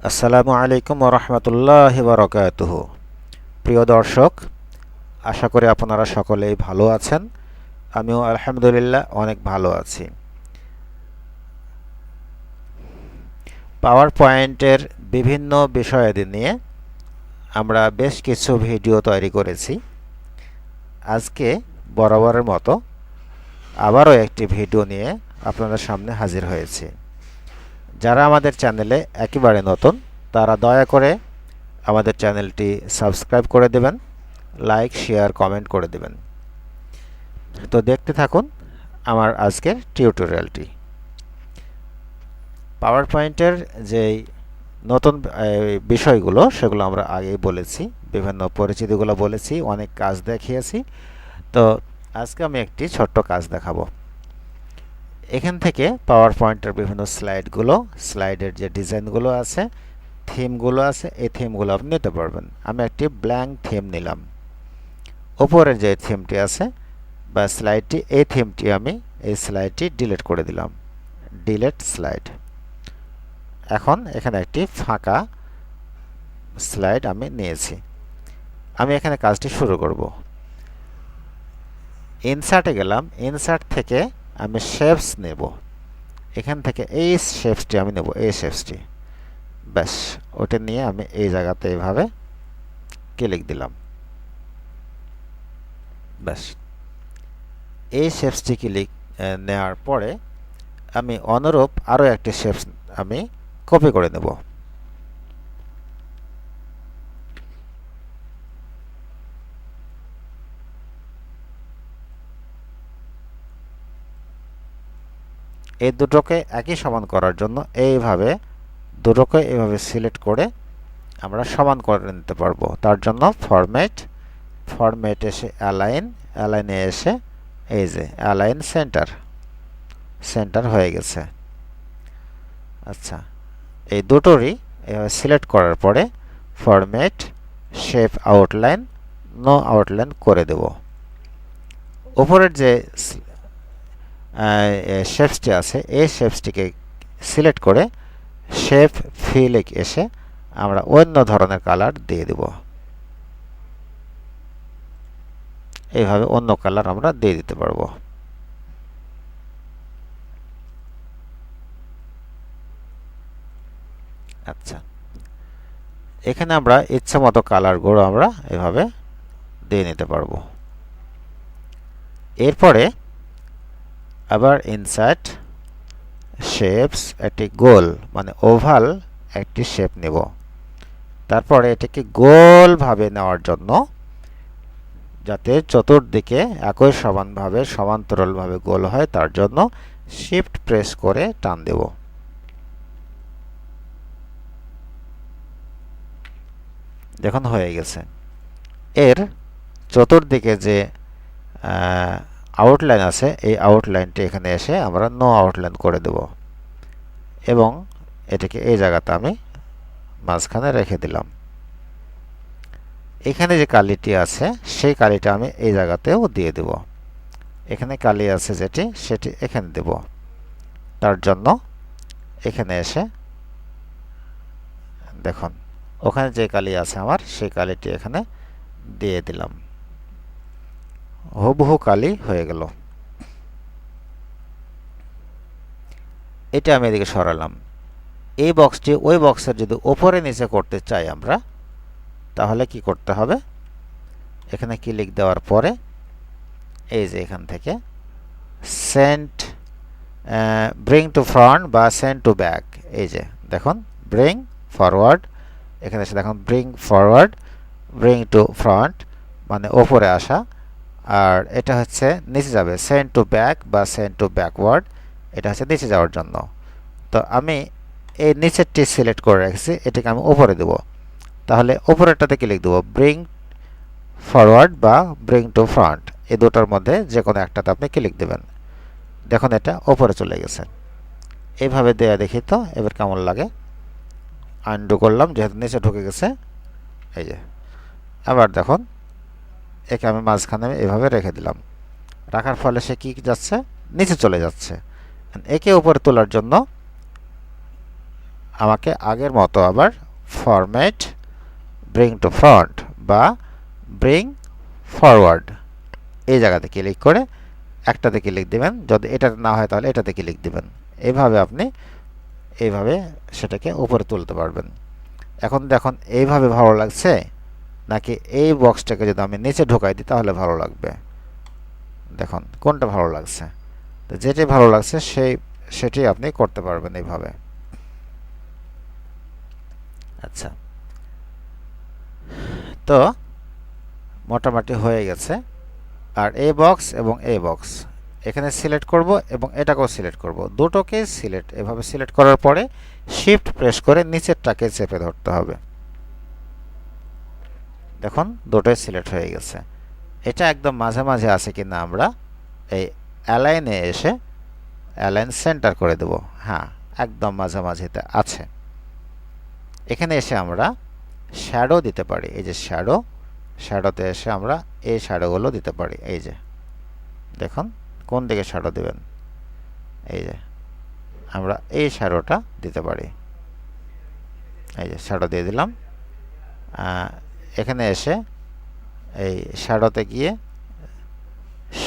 আসসালামু আলাইকুম ওয়া রাহমাতুল্লাহি ওয়া বারাকাতুহু। প্রিয় দর্শক, আশা করি আপনারা সকলেই ভালো আছেন। আমিও আলহামদুলিল্লাহ অনেক ভালো আছি। পাওয়ার পয়েন্টের বিভিন্ন বিষয়াদি নিয়ে আমরা বেশ কিছু ভিডিও তৈরি করেছি। আজকে বরাবরের মতো আবারও একটি ভিডিও নিয়ে আপনাদের সামনে হাজির হয়েছি। যারা আমাদের চ্যানেলে একেবারে নতুন তারা দয়া করে আমাদের চ্যানেলটি সাবস্ক্রাইব করে দেবেন, লাইক শেয়ার কমেন্ট করে দেবেন। তো দেখতে থাকুন আমার আজকের টিউটোরিয়ালটি। পাওয়ার পয়েন্টের যেই নতুন বিষয়গুলো সেগুলো আমরা আগেই বলেছি, বিভিন্ন পরিচিতিগুলো বলেছি, অনেক কাজ দেখিয়েছি। তো আজকে আমি একটি ছোট্ট কাজ দেখাবো। এখান থেকে পাওয়ার পয়েন্টের বিভিন্ন স্লাইডের যে ডিজাইনগুলো আছে, থিমগুলো আছে, এই থিমগুলো আপনি নিতে পারবেন। আমি একটি ব্ল্যাঙ্ক থিম নিলাম। ওপরের যে থিমটি আছে বা স্লাইডটি, এই থিমটি আমি এই স্লাইডটি ডিলিট করে দিলাম, ডিলিট স্লাইড। এখন এখানে একটি ফাঁকা স্লাইড আমি নিয়েছি। আমি এখানে কাজটি শুরু করব। ইনসার্টে গেলাম, ইনসার্ট থেকে আমি শেপস নেব। এখান থেকে এই শেপসটি আমি নেব, এই শেপসটি। ব্যাস, ওটা নিয়ে আমি এই জায়গাতে এইভাবে ক্লিক দিলাম। ব্যাস, এই শেপসটি ক্লিক নেওয়ার পরে আমি অনুরূপ আরও একটি শেপস আমি কপি করে নেব। এই দুটোকে একই সমান করার জন্য এইভাবে দুটোকে এইভাবে সিলেক্ট করে আমরা সমান করে নিতে পারবো। তার জন্য ফরম্যাট এসে অ্যালাইনে এসে এই যে অ্যালাইন সেন্টার হয়ে গেছে। আচ্ছা, এই দুটোরই এভাবে সিলেক্ট করার পরে format shape outline no outline করে দেব। উপরের যে শেপসটি আছে এই শেপসটিকে সিলেক্ট করে শেপ ফিলে এসে আমরা অন্য ধরনের কালার দিয়ে দেব। এইভাবে অন্য কালার আমরা দিয়ে দিতে পারবো। আচ্ছা, এখানে আমরা ইচ্ছা মতো কালারগুলো আমরা এভাবে দিয়ে নিতে পারবো। এরপরে আবার ইনসার্ট শেপস, একটি গোল মানে ওভাল একটি শেপ নেব। তারপরে এটাকে গোলভাবে নেওয়ার জন্য, যাতে চতুর্দিকে একই সমানভাবে সমান্তরালভাবে গোল হয়, তার জন্য শিফট প্রেস করে টান দেব। দেখুন হয়ে গেছে। এর চতুর্দিকে যে আউটলাইন আছে এই আউটলাইনটি এখানে এসে আমরা নো আউটলাইন করে দেব এবং এটাকে এই জায়গাতে আমি মাঝখানে রেখে দিলাম। এখানে যে কালিটি আছে সেই কালিটা আমি এই জায়গাতেও দিয়ে দেব। এখানে কালি আছে সেটি এখানে দেব। তার জন্য এখানে এসে দেখুন ওখানে যে কালি আছে আমার সেই কালিটি এখানে দিয়ে দিলাম। হুবহু কালি হয়ে গেল। এটা আমি এদিকে সরালাম। এই বক্সটি ওই বক্সের যদি উপরে নিচে করতে চাই আমরা, তাহলে কি করতে হবে? এখানে ক্লিক দেওয়ার পরে এই যে এখান থেকে সেন্ট ব্রিং টু ফ্রন্ট বা সেন্ট টু ব্যাক, এই যে দেখুন ব্রিং ফরওয়ার্ড, এখানে এসে দেখুন bring forward, bring to front মানে ওপরে আসা, আর এটা হচ্ছে নিচে যাবে সেন্ট টু ব্যাক বা সেন্ট টু ব্যাকওয়ার্ড, এটা হচ্ছে নিচে যাওয়ার জন্য। তো আমি এই নিচেরটি সিলেক্ট করে রেখেছি, এটাকে আমি উপরে দেব। তাহলে উপরেরটাতে ক্লিক দেব, ব্রিং ফরওয়ার্ড বা ব্রিং টু ফ্রন্ট, এই দুটোর মধ্যে যে কোনো একটাতে আপনি ক্লিক দেবেন। দেখুন এটা উপরে চলে গেছে। এইভাবে দেয়া দেখি তো এবার কেমন লাগে। আনডু করলাম, যেহেতু নিচে ঢুকে গেছে। এই যে আবার দেখুন একে আমি মাঝখানে এভাবে রেখে দিলাম। রাখার ফলে সে কি যাচ্ছে, নিচে চলে যাচ্ছে। একে উপরে তোলার জন্য আমাকে আগের মতো আবার ফরম্যাট ব্রিং টু ফ্রন্ট বা ব্রিং ফরওয়ার্ড এই জায়গাতে ক্লিক করে একটাতে ক্লিক দিবেন, যদি এটাতে না হয় তাহলে এটাতে ক্লিক দিবেন। এইভাবে আপনি এইভাবে সেটাকে উপরে তুলতে পারবেন। এখন দেখুন এইভাবে ভালো লাগছে নাকি এই বক্সটাকে যদি আমি নিচে ঢোকাই দিই তাহলে ভালো লাগবে। দেখুন কোনটা ভালো লাগছে, তো যেটি ভালো লাগছে সেটি আপনি করতে পারবেন এইভাবে। আচ্ছা, তো মোটামুটি হয়ে গেছে। আর এই বক্স এবং এই বক্স এখানে সিলেক্ট করব এবং এটাকেও সিলেক্ট করব, দুটোকে এভাবে সিলেক্ট করার পরে শিফট প্রেস করে নিচেরটাকে চেপে ধরতে হবে। দেখুন দুটোই সিলেক্ট হয়ে গেছে। এটা একদম মাঝামাঝি আছে কিনা আমরা এই অ্যালাইনে এসে অ্যালাইন সেন্টার করে দেব। হ্যাঁ, একদম মাঝামাঝিতে আছে। এখানে এসে আমরা শ্যাডো দিতে পারি। এই যে শ্যাডোতে এসে আমরা এই শ্যাডোগুলো দিতে পারি। এই যে দেখুন কোন দিকে শ্যাডো দেবেন, এই যে আমরা এই শ্যাডোটা দিতে পারি। এই যে শ্যাডো দিয়ে দিলাম। এখানে এসে এই শ্যাডোতে গিয়ে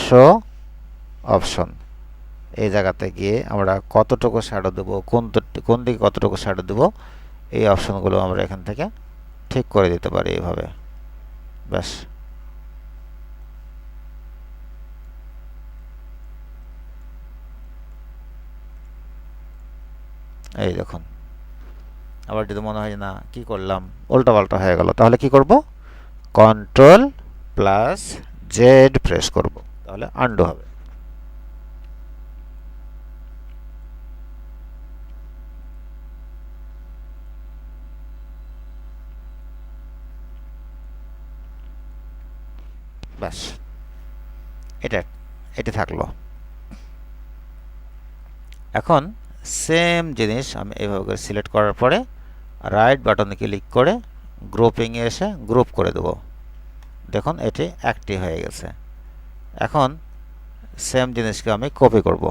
শো অপশন এই জায়গাতে গিয়ে আমরা কতটুকু শ্যাডো দেব, কোন দিকে কতটুকু শ্যাডো দেব, এই অপশনগুলো আমরা এখান থেকে ঠিক করে দিতে পারি এইভাবে। ব্যাস, এই দেখুন। আবার যদি মনে হয় না কি করলাম, উল্টাপাল্টা হয়ে গেল, তাহলে কি করব, কন্ট্রোল প্লাস জেড প্রেস করব, তাহলে আন্ডু হবে। ব্যাস, এটা থাকলো। এখন সেম জিনিস আমি এইভাবে করে সিলেক্ট করার পরে রাইট বাটনে ক্লিক করে গ্রুপিংয়ে এসে গ্রুপ করে দেব। দেখুন এটি একটি হয়ে গেছে। এখন সেম জিনিসকে আমি কপি করব।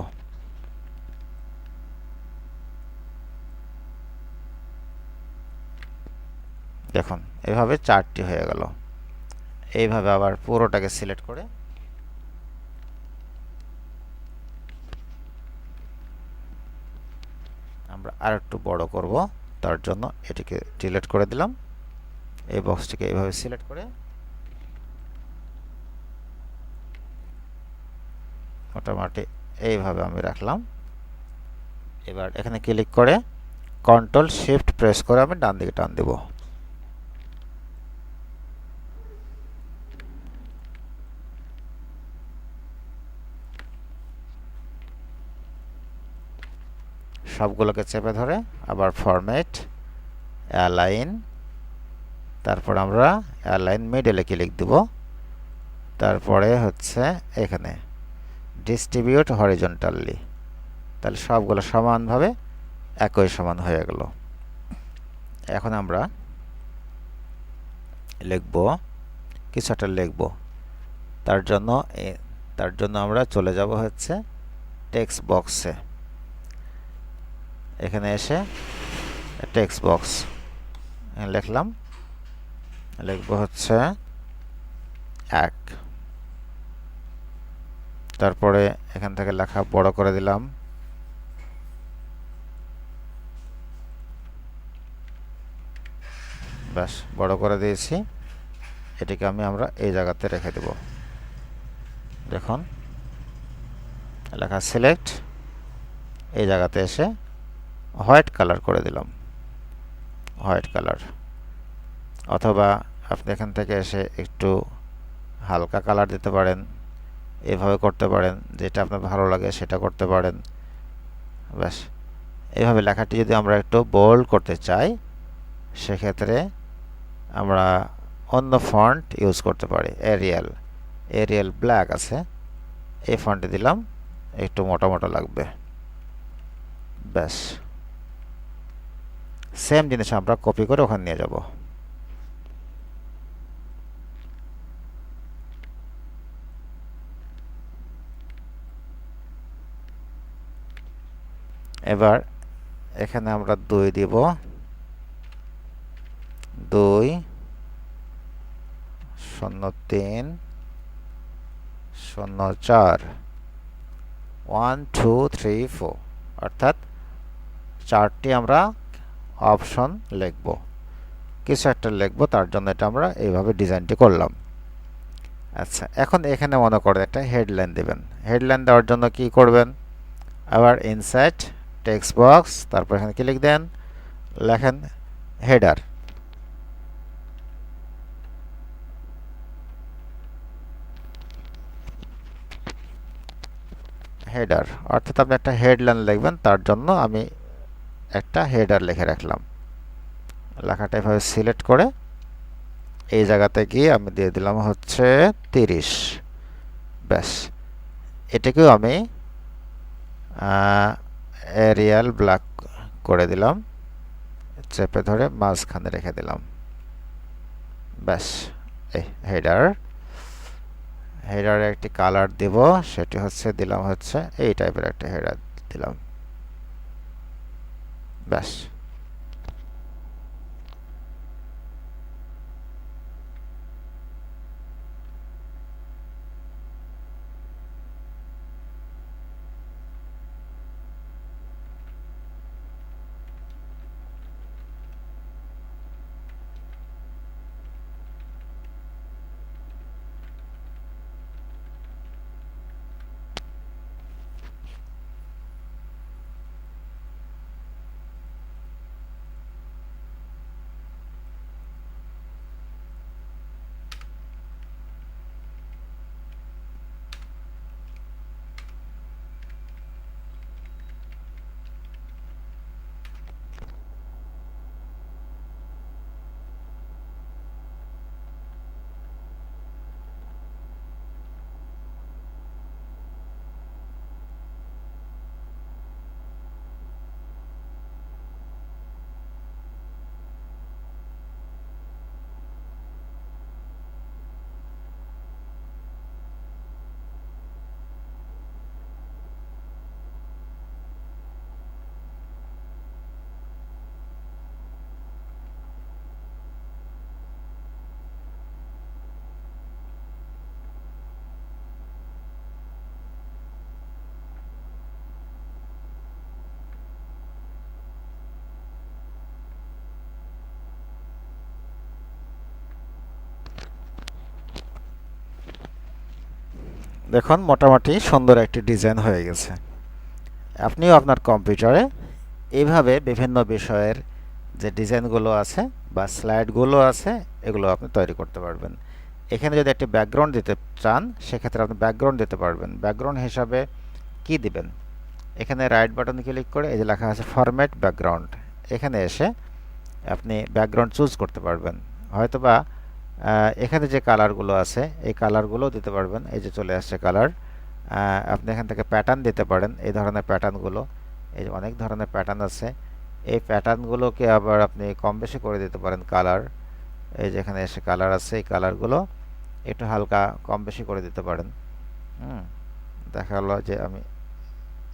দেখুন এভাবে চারটি হয়ে গেল। এইভাবে আবার পুরোটাকে সিলেক্ট করে আমরা আরেকটু বড় করব, তার জন্য এটিকে ডিলিট করে দিলাম। এই বক্সটিকে এইভাবে সিলেক্ট করে মোটামুটি এইভাবে আমি রাখলাম। এবার এখানে ক্লিক করে কন্ট্রোল শিফট প্রেস করে আমি ডান দিকে টান দেব। সবগুলোকে চেপে ধরে আবার ফরম্যাট অ্যালাইন, তারপর আমরা অ্যালাইন মিডলে ক্লিক দেব। তারপরে হচ্ছে এখানে ডিস্ট্রিবিউট হরিজন্টালি, তাহলে সবগুলো সমানভাবে একই সমান হয়ে গেল। এখন আমরা লিখব, কিছু একটা লিখব। তার জন্য আমরা চলে যাব হচ্ছে টেক্সট বক্সে। এখানে এসে টেক্সট বক্স লিখলাম, লিখব হচ্ছে 1। তারপরে এখান থেকে লেখা বড় করে দিলাম। ব্যাস, বড় করে দিয়েছি। এটিকে আমরা এই জায়গাতে রেখে দেব। দেখুন লেখা সিলেক্ট, এই জায়গাতে এসে হোয়াইট কালার করে দিলাম, হোয়াইট কালার। অথবা আপনি এখান থেকে এসে একটু হালকা কালার দিতে পারেন, এভাবে করতে পারেন, যেটা আপনার ভালো লাগে সেটা করতে পারেন। ব্যাস, এইভাবে লেখাটি যদি আমরা একটু বোল্ড করতে চাই সেক্ষেত্রে আমরা অন্য ফন্ট ইউজ করতে পারি। এরিয়াল ব্ল্যাক আছে, এই ফন্টে দিলাম, একটু মোটা মোটা লাগবে। ব্যাস, সেম জিনিস আমরা কপি করে ওখানে নিয়ে যাব। এবার এখানে আমরা 2 দিব, 2 03 04 1 2 3 4 অর্থাৎ 4টি আমরা অপশন লিখব, কিছু একটা লিখব, তার জন্য এটা আমরা এইভাবে ডিজাইনটি করলাম। আচ্ছা, এখন এখানে মনে করেন একটা হেডলাইন দেবেন। হেডলাইন দেওয়ার জন্য কি করবেন, আবার ইনসার্ট টেক্সট বক্স, তারপর এখানে ক্লিক দেন, লেখেন হেডার। হেডার অর্থাৎ আপনি একটা হেডলাইন লিখবেন, তার জন্য আমি একটা হেডার লিখে রাখলাম। লেখাটা এভাবে সিলেক্ট করে এই জায়গাতে গিয়ে আমি দিয়ে দিলাম হচ্ছে 30। ব্যাস, এটাকেও আমি এরিয়াল ব্ল্যাক করে দিলাম, চেপে ধরে মাঝখানে রেখে দিলাম। ব্যাস, এই হেডারে একটি কালার দেব, সেটি হচ্ছে দিলাম হচ্ছে এই টাইপের একটা হেডার দিলাম। ব্যাস, দেখুন মোটামুটি সুন্দর একটি ডিজাইন হয়ে গেছে। আপনিও আপনার কম্পিউটারে এইভাবে বিভিন্ন বিষয়ের যে ডিজাইনগুলো আছে বা স্লাইডগুলো আছে, এগুলো আপনি তৈরি করতে পারবেন। এখানে যদি একটি ব্যাকগ্রাউন্ড দিতে চান, সেক্ষেত্রে আপনি ব্যাকগ্রাউন্ড দিতে পারবেন। ব্যাকগ্রাউন্ড হিসাবে কি দিবেন, এখানে রাইট বাটন ক্লিক করে এই যে লেখা আছে ফরম্যাট ব্যাকগ্রাউন্ড, এখানে এসে আপনি ব্যাকগ্রাউন্ড চুজ করতে পারবেন। হয়তোবা এখানে যে কালারগুলো আছে এই কালারগুলো দিতে পারবেন। এই যে চলে আসছে কালার, আপনি এখান থেকে প্যাটার্ন দিতে পারেন। এই ধরনের প্যাটার্নগুলো, এই যে অনেক ধরনের প্যাটার্ন আছে, এই প্যাটার্নগুলোকে আবার আপনি কম বেশি করে দিতে পারেন। কালার, এই যে এখানে এসে কালার আছে, এই কালারগুলো একটু হালকা কম বেশি করে দিতে পারেন। দেখা গেল যে আমি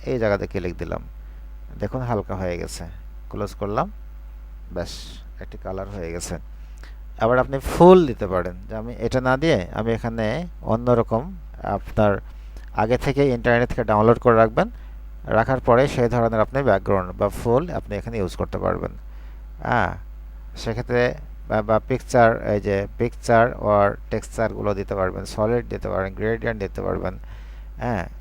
এই জায়গাতে ক্লিক দিলাম, দেখুন হালকা হয়ে গেছে। ক্লোজ করলাম, ব্যাস একটি কালার হয়ে গেছে। আবার আপনি ফুল দিতে পারেন, যে আমি এটা না দিয়ে আমি এখানে অন্যরকম, আপনার আগে থেকে ইন্টারনেট থেকে ডাউনলোড করে রাখবেন, রাখার পরে সেই ধরনের আপনি ব্যাকগ্রাউন্ড বা ফুল আপনি এখানে ইউজ করতে পারবেন। সেক্ষেত্রে বা পিকচার, এই যে পিকচার ওর টেক্সচারগুলো দিতে পারবেন, সলিড দিতে পারবেন, গ্রেডিয়েন্ট দিতে পারবেন।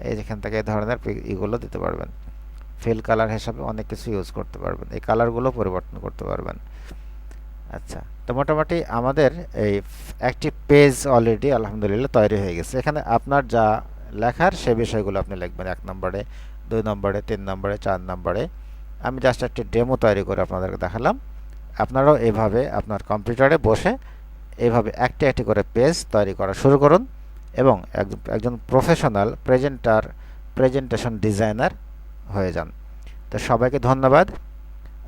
এই যেখান থেকে এই ধরনের ইগুলো দিতে পারবেন। ফিল কালার হিসাবে অনেক কিছু ইউজ করতে পারবেন, এই কালারগুলো পরিবর্তন করতে পারবেন। আচ্ছা, তো মোটামুটি আমাদের এই একটি পেজ অলরেডি আলহামদুলিল্লাহ তৈরি হয়ে গেছে। এখানে আপনার যা লেখার সে বিষয়গুলো আপনি লিখবেন 1 নম্বরে, 2 নম্বরে, 3 নম্বরে, 4 নম্বরে। আমি জাস্ট একটি ডেমো তৈরি করে আপনাদেরকে দেখালাম। আপনারাও এভাবে আপনার কম্পিউটারে বসে এইভাবে একটি একটি করে পেজ তৈরি করা শুরু করুন এবং একজন প্রফেশনাল প্রেজেন্টেশন ডিজাইনার হয়ে যান। তো সবাইকে ধন্যবাদ।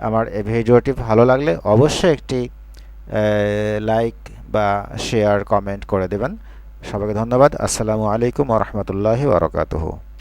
আমার এই ভিডিওটি ভালো লাগলে অবশ্যই একটি লাইক বা শেয়ার কমেন্ট করে দেবেন। সবাইকে ধন্যবাদ। আসসালামু আলাইকুম ওয়া রাহমাতুল্লাহি ওয়া বারাকাতুহু।